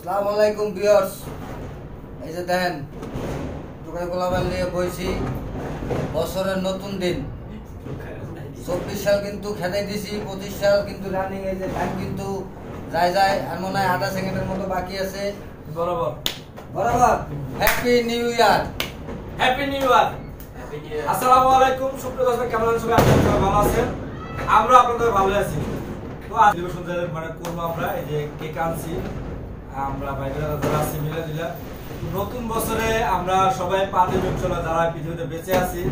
আসসালামু আলাইকুম ভিউয়ার্স। এই যে দেখেন টুকাই গোলাবাল নিয়ে বইছি। বছরের নতুন দিন 24 সাল কিন্তু খেদাই দিছি, 25 সাল কিন্তু রানিং। এই যে টাইম কিন্তু যায় আর মনে হয় আধা সেকেন্ডের মতো বাকি আছে। বরাবর happy new year. Happy new ইয়ার। আসসালামু আলাইকুম সুপ্রিয় দর্শক, কেমন আছেন সবাই? আপনারা সবাই ভালো আছেন? আমরা আপনাদের ভালো আছি। তো আজ দিবসন মানে করব আমরা এই যে কেক আনছি, আমরা বাইরের যারা আছি মিলে দিলা নতুন বছরে আমরা সবাই পাঁচে চলা যারা পৃথিবীতে বেঁচে আছি,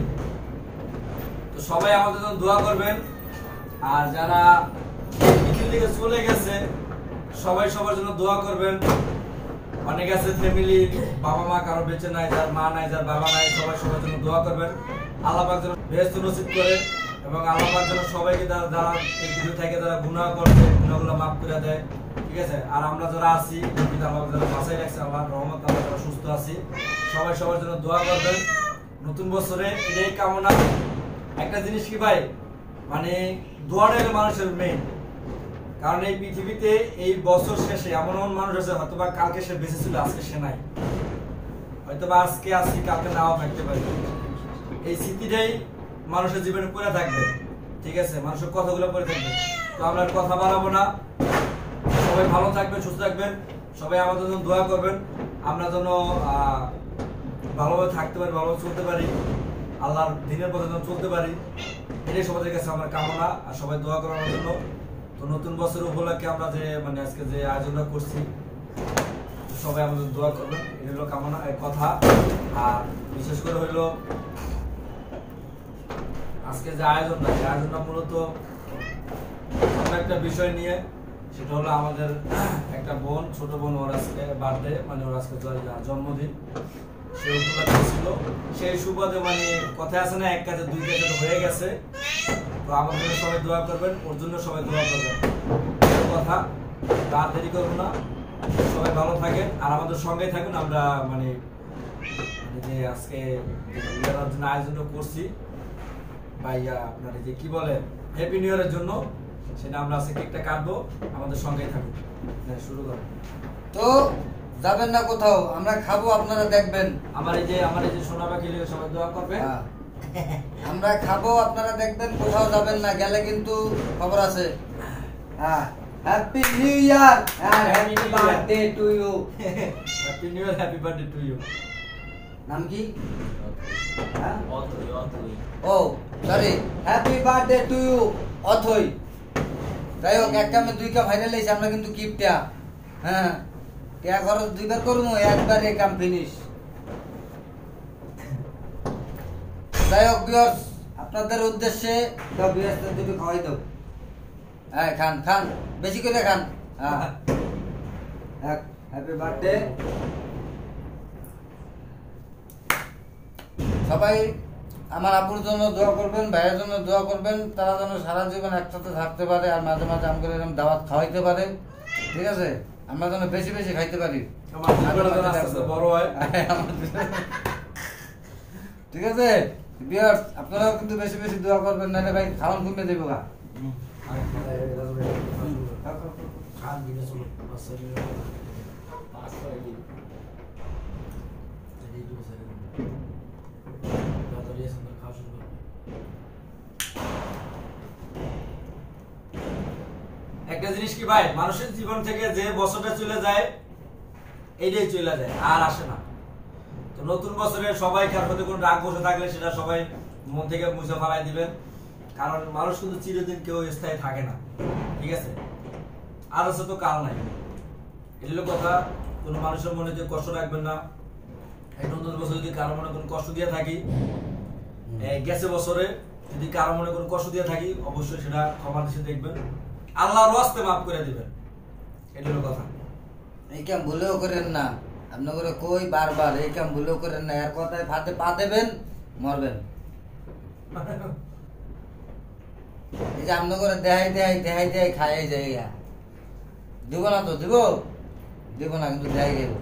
তো সবাই আমাদের জন্য দোয়া করবেন। আর যারা পৃথিবী থেকে চলে গেছে সবাই সবার জন্য দোয়া করবেন। অনেক আছে ফ্যামিলি, বাবা মা কারো বেঁচে নাই, যার মা নাই, যার বাবা নাই, সবাই সবার জন্য দোয়া করবেন। আল্লাহ পাক যেন বেহেশত নসিব করে এবং আল্লাহ পাক যেন সবাইকে যারা এই পৃথিবী থেকে যারা গুনাহ করছে গুনাহগুলো মাফ করে দেয়, ঠিক আছে? আর আমরা যারা আছি আল্লাহ যারা বাঁচাই রাখছে, আল্লাহর রহমত, আমরা যারা সুস্থ আছি সবাই সবার জন্য দোয়া করবেন। নতুন বছরে এটাই কামনা। একটা জিনিস কি ভাই, মানে দোয়াটা হলো মানুষের মেইন। কারণ এই পৃথিবীতে এই বছর শেষে এমন এমন মানুষ আছে হয়তোবা কালকে সে বেঁচে ছিল, আজকে সে নাই, হয়তোবা আজকে আসি কালকে নাও থাকতে পারে। এই স্মৃতিটাই মানুষের জীবনে পড়ে থাকবে, ঠিক আছে? মানুষের কথাগুলো পড়ে থাকবে। তো আমরা কথা বাড়াবো না, সবাই ভালো থাকবেন, সুস্থ থাকবেন, সবাই আমাদের জন্য দোয়া করবেন। আমরা যেন ভালোভাবে থাকতে পারি, ভালোভাবে চলতে পারি, আল্লাহর দিনের পথে যেন চলতে পারি, এটাই সবাদের কাছে আমার কামনা। আর সবাই দোয়া করার জন্য। তো নতুন বছর উপলক্ষে আমরা যে মানে আজকে যে আয়োজনটা করছি, সবাই আমাদের দোয়া করবেন, এটা হলো কামনা, কথা। আর বিশেষ করে হইলো আজকে যে আয়োজনটা মূলত একটা বিষয় নিয়ে, সেটা হলো আমাদের একটা বোন, ছোট বোন, ওর আজকে বার্থডে, মানে ওর আজকে জন্মদিন, সে উপলক্ষে ছিল। সেই সুবাদে মানে কথায় আছে না, এক কাজে দুই কাজে তো হয়ে গেছে। তো আমার জন্য সবাই দোয়া করবেন, ওর জন্য সবাই দোয়া করবেন, কথা। রাত দেরি করবো না, সবাই ভালো থাকেন আর আমাদের সঙ্গেই থাকুন। আমরা মানে যে আজকে জন্য আয়োজনটা করছি ভাইয়া, আপনার যে কি বলে হ্যাপি নিউ ইয়ারের জন্য, সেটা আমরা আজকে কেকটা কাটবো, আমাদের সঙ্গেই থাকুন। শুরু করুন। তো যাবেন না কোথাও, আমরা খাবো, আপনারা দেখবেন। আমার এই যে সোনা পাখি সবাই দোয়া করবে। আমরা খাবো, আপনারা দেখবেন, কোথাও যাবেন না, গেলে কিন্তু খবর আছে। হ্যাঁ, happy new year and happy birthday to you. Happy new year, happy birthday to you. নাম কি? হ্যাঁ, Othoi. Oh sorry, happy birthday to you Othoi. যাই হোক, এক কামে দুই কাম ফাইনাল হয়েছে, আমরা কিন্তু কিপটা। হ্যাঁ, টিয়া খরচ দুইবার করবো, একবার এই কাম ফিনিশ। যাই হোক ভিউয়ার্স, আপনাদের উদ্দেশ্যে তো ভিউয়ার্সদের দুটো খাওয়াই দাও। হ্যাঁ, খান খান, বেশি করে খান। হ্যাঁ, হ্যাপি বার্থডে। সবাই আমার আপুর জন্য দোয়া করবেন, ভাইয়ের জন্য দোয়া করবেন, তারা যেন সারা জীবন একসাথে থাকতে পারে আর মাঝে মাঝে আমাদের এরকম দাওয়াত খাওয়াইতে পারে, ঠিক আছে? আমরা যেন বেশি বেশি খাইতে পারি, বড় হয়। ঠিক আছে ভিউয়ার্স, আপনারাও কিন্তু বেশি বেশি দোয়া করবেন, নাহলে ভাই খাওয়ান কমে দেবো গা। একটা জিনিস কি ভাই, মানুষের জীবন থেকে যে বছরটা চলে যায় এইটাই চলে যায়, আর আসে না। তো নতুন বছরে সবাই কার প্রতি কোনো রাগ বসে থাকলে সেটা সবাই মন থেকে মুছে ফেলাই দিবেন। কারণ মানুষ কিন্তু চিরদিন কেউ স্থায়ী থাকে না, ঠিক আছে? আর আছে তো কাল নাই, এটা হলো কথা। কোনো মানুষের মনে যে কষ্ট রাখবেন না। এই নতুন বছর যদি কারো মনে কোনো কষ্ট দিয়ে থাকি, গেছে বছরে যদি কারো মনে কোনো কষ্ট দিয়ে থাকি, অবশ্যই সেটা ক্ষমা দৃষ্টিতে দেখবেন, আল্লাহর ওয়াস্তে মাফ করে দিবেন, এটা হলো কথা। এই কাম ভুলেও করেন না, আপনি করে কই বারবার, এই কাম ভুলেও করেন না, এর কথায় ফাতে পা দেবেন, মরবেন। এই যে আপনি করে দেহাই খাই যায়, দিব না তো, দিব না, কিন্তু দেখাই দেব।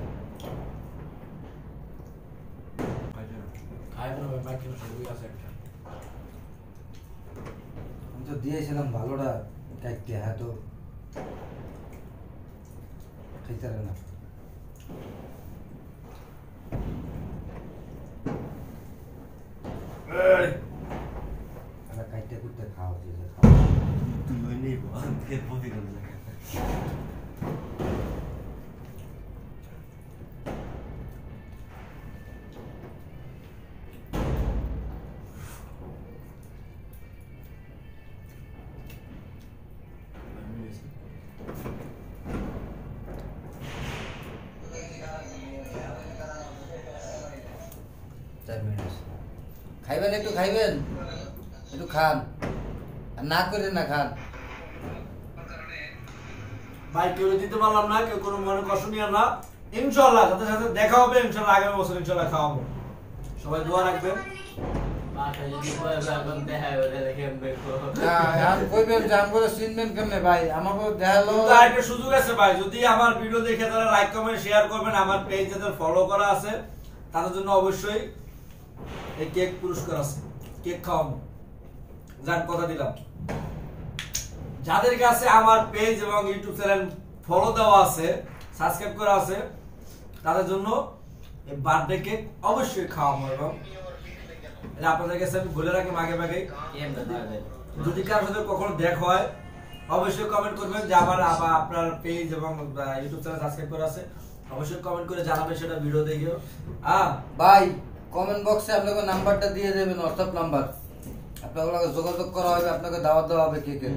আমি তো দিয়েছিলাম ভালোটা কাটতে, হ্যাঁ তো খাইতে না। আরে কাইতে কুইতে খাও দিছে তুই নেই কে পপি করে লাগে খাইবেন একটু খাইবেন একটু খান আর না করে না খান ভাই কেউ দিতে পারলাম না, কেউ কোনো মনে কষ্ট নিয়ে না। ইনশাআল্লাহ সাথে সাথে দেখা হবে, ইনশাআল্লাহ আগামী বছর ইনশাআল্লাহ খাওয়াবো। সবাই দোয়া রাখবেন। ভাই আমাকে দেখালো একটা সুযোগ আছে ভাই, যদি আমার ভিডিও দেখে তারা লাইক কমেন্ট শেয়ার করবেন, আমার পেজ যাদের ফলো করা আছে তাদের জন্য অবশ্যই এই কেক পুরস্কার আছে, কেক খাওয়াবো। যার কথা দিলাম, যাদের কাছে আমার পেজ এবং ইউটিউব চ্যানেল ফলো দেওয়া আছে, সাবস্ক্রাইব করা আছে, তাদের জন্য এই বার্থডে কেক অবশ্যই খাওয়াবো। এবং এটা আপনাদের কাছে আমি বলে রাখলাম আগে ভাগে, যদি কারোর সাথে কখনো দেখা হয় অবশ্যই কমেন্ট করবেন যে আমার আপনার পেজ এবং ইউটিউব চ্যানেল সাবস্ক্রাইব করা আছে, অবশ্যই কমেন্ট করে জানাবেন, সেটা ভিডিও দেখে। ভাই কমেন্ট বক্সে আপনাকে নাম্বারটা দিয়ে দেবেন, হোয়াটসঅ্যাপ নাম্বার, আপনাকে যোগাযোগ করা হবে, আপনাকে দাওয়াত দেওয়া হবে কেকের।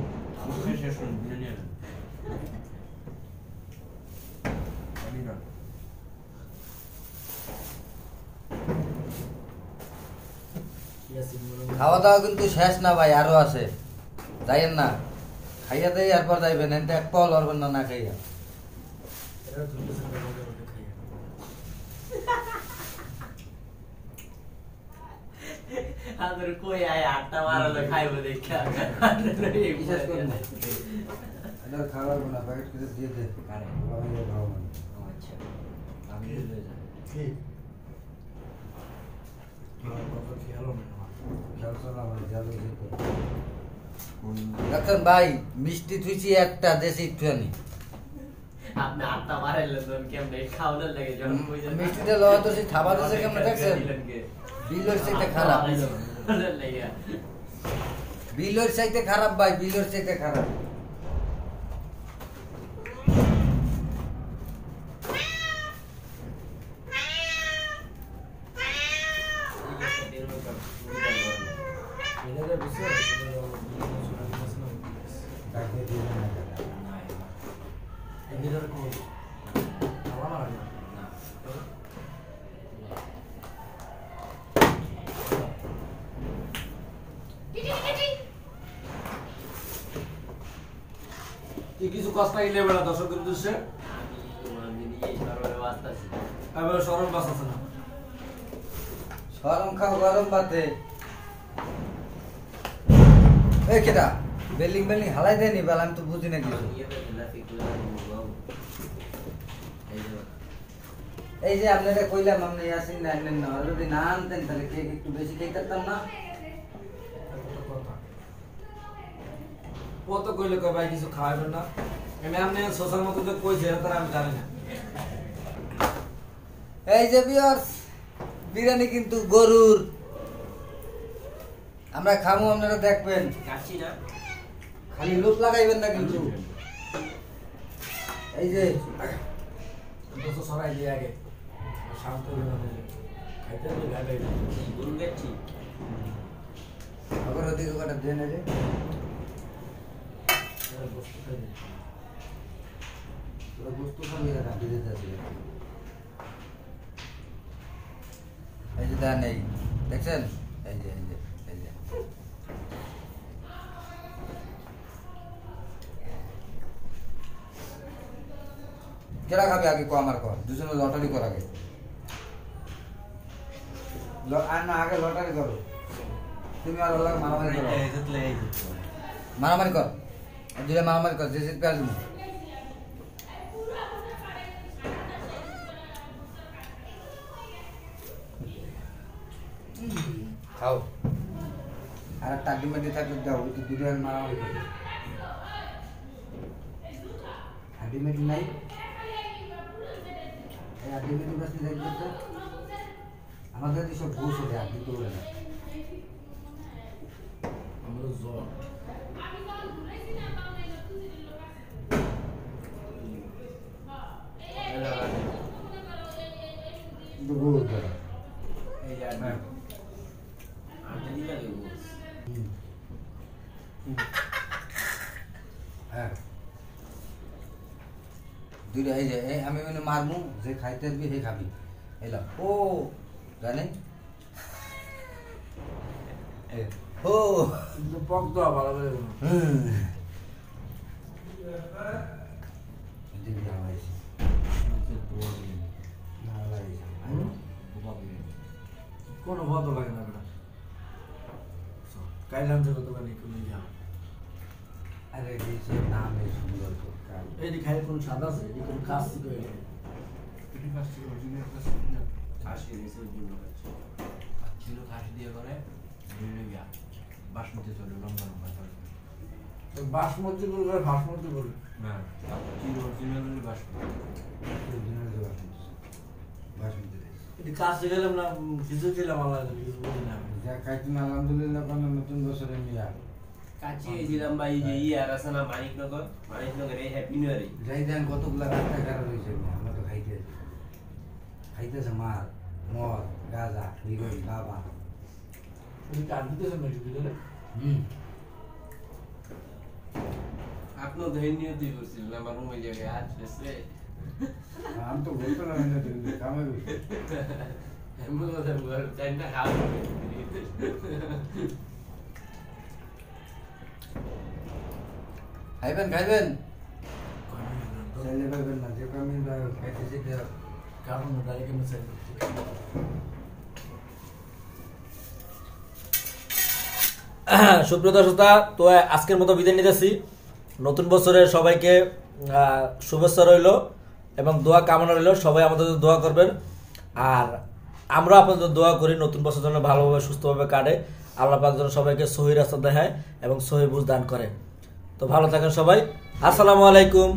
খাওয়া দাওয়া কিন্তু শেষ না ভাই, আরো আছে, যাইয়েন না, খাইয়া দেয় এরপর যাইবেন, এতে এক পাও লড়বেন না না খাইয়া। কই আয় আটটা মারালে খাইবো দেখা খাওয়ার না প্যাকেট করে দিয়ে দে, আচ্ছা আমি দেখেন ভাই মিষ্টি থুইছি একটা, দেশি একটুখানি আপনি আটটা মারাইলেন তো কেমনে খাওয়ানোর লাগে যখন কইছেন মিষ্টিটা লওয়া তো সেই থাবা দিছে কেমনে দেখছেন, বিলের চাইতে খারাপ, বিলের চাইতে খারাপ ভাই, বিলের চাইতে খারাপ। কিছু কষ্ট ইলে বেড়া দর্শকের উদ্দেশ্যে সরল বাস আছে না, গরম খাও গরম ভাতে। এই কেডা বেলিং বেলিং হালাই দেয়নি বেলা, আমি তো বুঝি না কিছু। এই যে আপনারা কইলাম আপনি আসেন না, আনলেন না, যদি না আনতেন তাহলে কেক একটু বেশি খাইতাম না। কত কইলে কয় ভাই কিছু খাওয়াবেন না, আমি আপনি সোশ্যাল মতো যে কইছে তারা আমি জানি না। এই যে ভিউয়ার্স, বিরিয়ানি কিন্তু গরুর, আমরা খামু, আপনারা দেখবেন, কাশি না খালি লোক লাগাইবেন না কিন্তু। এই যে তো সরাই দিয়ে আগে শান্ত খাইতে হবে গরু গেছি আগর ওদিকে কটা দেন রে, বস্তু খাইতে তোরা বস্তু খাবি না কাটি দিতে আছে। এই যে দেন, এই দেখছেন, এই যে এই যে এই যে কেরা খাবে আগে কো, আমার কর, দুজনে লটারি কর আগে, আর না আগে লটারি করো, তুমি আর ওর লাগে মারামারি করো, মারামারি কর, দুলে মারামারি কর, যে জিতবে আর তুমি খাও। আর টাকি মেটি থাকলে দাও, একটু দূরে মারামারি করো, হাডি মেটি নাই। ডিমিটি বাসি দেখতে আমাদের সব ঘুষ ওঠে আর কিন্তু ওঠে না আমাদের জ্বর কিন্তু ঘুষ ওঠে না। এই যে হ্যাঁ। আর্জেন্টিনা দেবো হ্যাঁ দুইটা এই যে আমি মানে মারমু যে খাইতে আসবি সেই খাবি এলাম ও জানে ও কিন্তু পক তো ভালো করে এদিকে লাগাইছি না লাগাইছি কোনো ভালো লাগে না বেটা কাইলাম থেকে তো মানে কোন যা আরে দিছে নাম এই সুন্দর কাল এই দি খাই কোন সাদা আছে এই কোন কাজ ছিল এটি ফার্স্ট অরিজিনাল ক্লাস খাসি রেসের জন্য ছিল খাসি দিয়ে করে নিয়ে গিয়া বাসমতি চলে লম্বা লম্বা চলে তো বাসমতি বলবে বাসমতি বলবে না চির অরিজিনাল বাসমতি অরিজিনাল জবাব বাসন্তী এটি কাজ গেলাম না কিছু ছিলাম আলাদা কিছু বুঝি না যা খাইতে না আলহামদুলিল্লাহ কোনো নতুন বছরে মিয়া কাছে দিলাম ভাই যে আর আছে না মানিকনগর এই হ্যাপি নিউ ইয়ার যাই দেন কতগুলা রাস্তা খারাপ হয়েছে আমরা তো খাইতেছে মার মদ গাঁজা হিরোইন বাবা এটি কাজ দিতেছেন নাকি বুঝলে আপনি ধৈর্য নিয়তি করছিলেন আমার রুমে জায়গায় আসছে আমি তো বলতে না কামে গেছি এমন কথা বল চাই না খাওয়া খাইবেন চাইলে পাইবেন না যে কামিন খাইতেছি কারণ ডাইরেক্ট আমি চাই সুপ্রিয় দর্শক তো আজকের মতো বিদায় নিতেছি নতুন বছরের সবাইকে শুভেচ্ছা রইল এবং দোয়া কামনা রইল সবাই আমাদের জন্য দোয়া করবেন আর আমরা আপনাদের দোয়া করি নতুন বছর যেন ভালোভাবে সুস্থভাবে কাটে আল্লাহ পাক যেন সবাইকে সহি রাস্তা দেখায় এবং সহি বুঝ দান করে তো ভালো থাকেন সবাই আসসালামু আলাইকুম